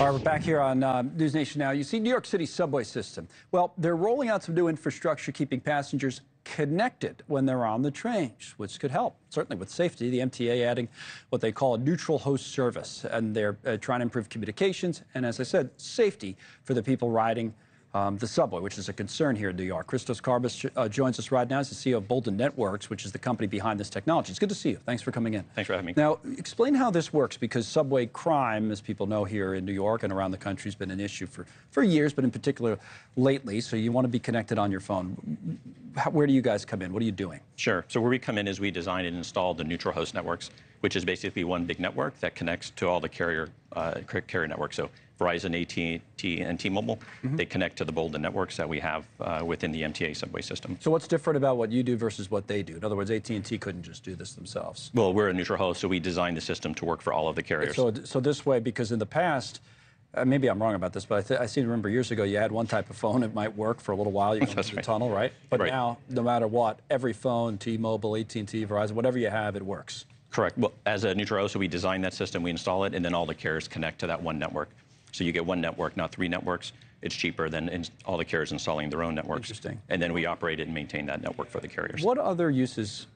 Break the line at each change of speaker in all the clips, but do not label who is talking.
All right, we're back here on NewsNation Now. You see New York City subway system. Well, they're rolling out some new infrastructure keeping passengers connected when they're on the trains, which could help, certainly with safety. The MTA adding what they call a neutral host service, and they're trying to improve communications and, as I said, safety for the people riding the subway, which is a concern here in New York. Christos Karmis joins us right now as the CEO of Boldyn Networks, which is the company behind this technology. It's good to see you. Thanks for coming in.
Thanks for having me.
Now, explain how this works, because subway crime, as people know here in New York and around the country, has been an issue for years, but in particular lately. So you want to be connected on your phone. Where do you guys come in? What are you doing?
Sure. So where we come in is we design and install the neutral host networks, which is basically one big network that connects to all the carrier networks. So Verizon, AT&T, and T-Mobile, they connect to the Boldyn networks that we have within the MTA subway system.
So what's different about what you do versus what they do? In other words, AT&T couldn't just do this themselves.
Well, we're a neutral host, so we designed the system to work for all of the carriers.
So this way, because in the past, maybe I'm wrong about this, but I seem to remember years ago you had one type of phone, it might work for a little while, you go into the tunnel, right? But now, no matter what, every phone, T-Mobile, AT&T, Verizon, whatever you have, it works.
Correct. Well, as a neutral host, so we design that system, we install it, and then all the carriers connect to that one network. So you get one network, not three networks. It's cheaper than all the carriers installing their own networks.
Interesting.
And then we operate it and maintain that network for the carriers.
What other uses,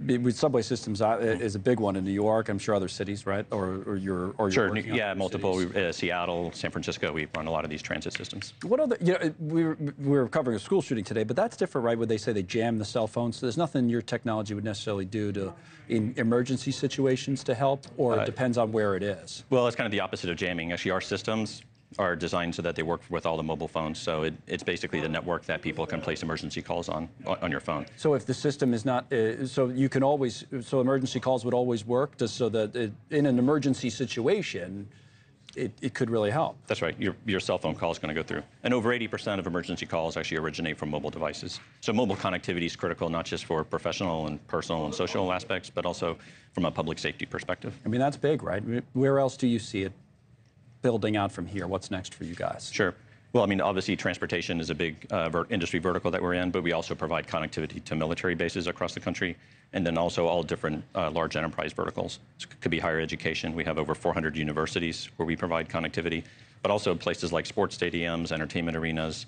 with subway systems is a big one in New York, I'm sure other cities, right? Or you're
sure, yeah, multiple. Seattle, San Francisco, we run a lot of these transit systems.
What other, we were covering a school shooting today, but that's different, right? Where they say they jam the cell phones. So there's nothing your technology would necessarily do in emergency situations to help, or it depends on where it is?
Well, it's kind of the opposite of jamming. Actually, our systems are designed so that they work with all the mobile phones. So it's basically the network that people can place emergency calls on your phone.
So if the system is not, so you can always, so emergency calls would always work, just so that in an emergency situation, it could really help.
That's right. Your cell phone call is going to go through. And over 80% of emergency calls actually originate from mobile devices. So mobile connectivity is critical, not just for professional and personal and social aspects, but also from a public safety perspective.
I mean, that's big, right? Where else do you see it building out from here? What's next for you guys?
Sure. Well, I mean, obviously, transportation is a big industry vertical that we're in, but we also provide connectivity to military bases across the country, and then also all different large enterprise verticals. So it could be higher education. We have over 400 universities where we provide connectivity, but also places like sports stadiums, entertainment arenas,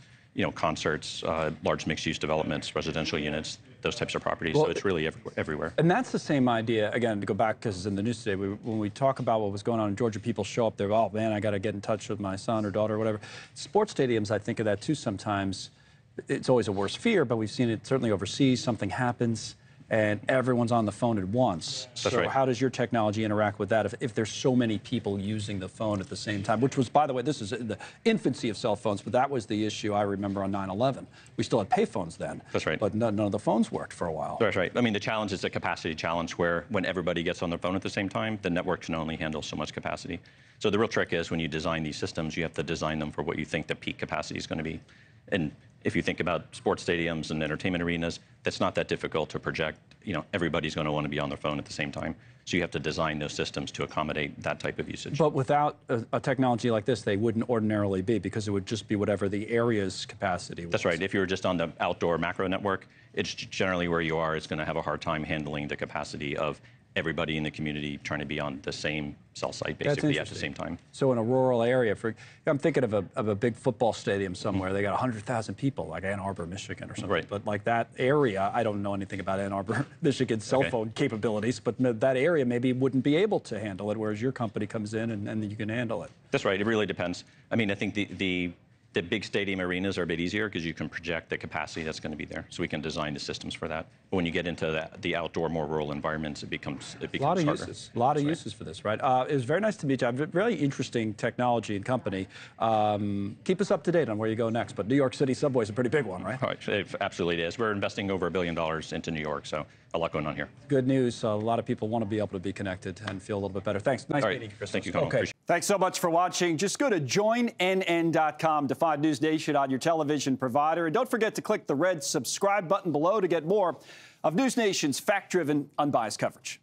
concerts, large mixed-use developments, residential units, those types of properties. Well, so it's really everywhere.
And that's the same idea, again, to go back, because it's in the news today, when we talk about what was going on in Georgia, people show up there, oh, man, I got to get in touch with my son or daughter or whatever. Sports stadiums, I think of that, too, sometimes. It's always a worse fear, but we've seen it certainly overseas. Something happens, and everyone's on the phone at once.
That's right.
How does your technology interact with that if there's so many people using the phone at the same time? Which was, by the way, this is the infancy of cell phones, but that was the issue I remember on 9/11. We still had payphones then.
That's right.
But none of the phones worked for a while.
That's right. I mean, the challenge is a capacity challenge where when everybody gets on their phone at the same time, the network can only handle so much capacity. So the real trick is when you design these systems, you have to design them for what you think the peak capacity is going to be. And if you think about sports stadiums and entertainment arenas, that's not that difficult to project. Everybody's going to want to be on their phone at the same time. So you have to design those systems to accommodate that type of usage.
But without a technology like this, they wouldn't ordinarily be, because it would just be whatever the area's capacity was.
That's right. If you were just on the outdoor macro network, it's generally where you are is going to have a hard time handling the capacity of everybody in the community trying to be on the same cell site basically at the same time.
So in a rural area, I'm thinking of a big football stadium somewhere. They got 100,000 people, like Ann Arbor, Michigan or something.
Right.
But like that area, I don't know anything about Ann Arbor, Michigan's cell phone capabilities, but that area maybe wouldn't be able to handle it, whereas your company comes in and you can handle it.
That's right. It really depends. I mean, I think the big stadium arenas are a bit easier because you can project the capacity that's going to be there. So we can design the systems for that. But when you get into the outdoor, more rural environments, it becomes harder.
A lot of uses for this, right? It was very nice to meet you. Really interesting technology and company. Keep us up to date on where you go next. But New York City subway is a pretty big one, right?
It absolutely is. We're investing over $1 billion into New York, so a lot going on here.
Good news. A lot of people want to be able to be connected and feel a little bit better. Thanks. Nice meeting you, Chris.
Thank you, Connell.
Okay. Thanks so much for watching. Just go to joinnn.com to find NewsNation on your television provider. And don't forget to click the red subscribe button below to get more of NewsNation's fact-driven, unbiased coverage.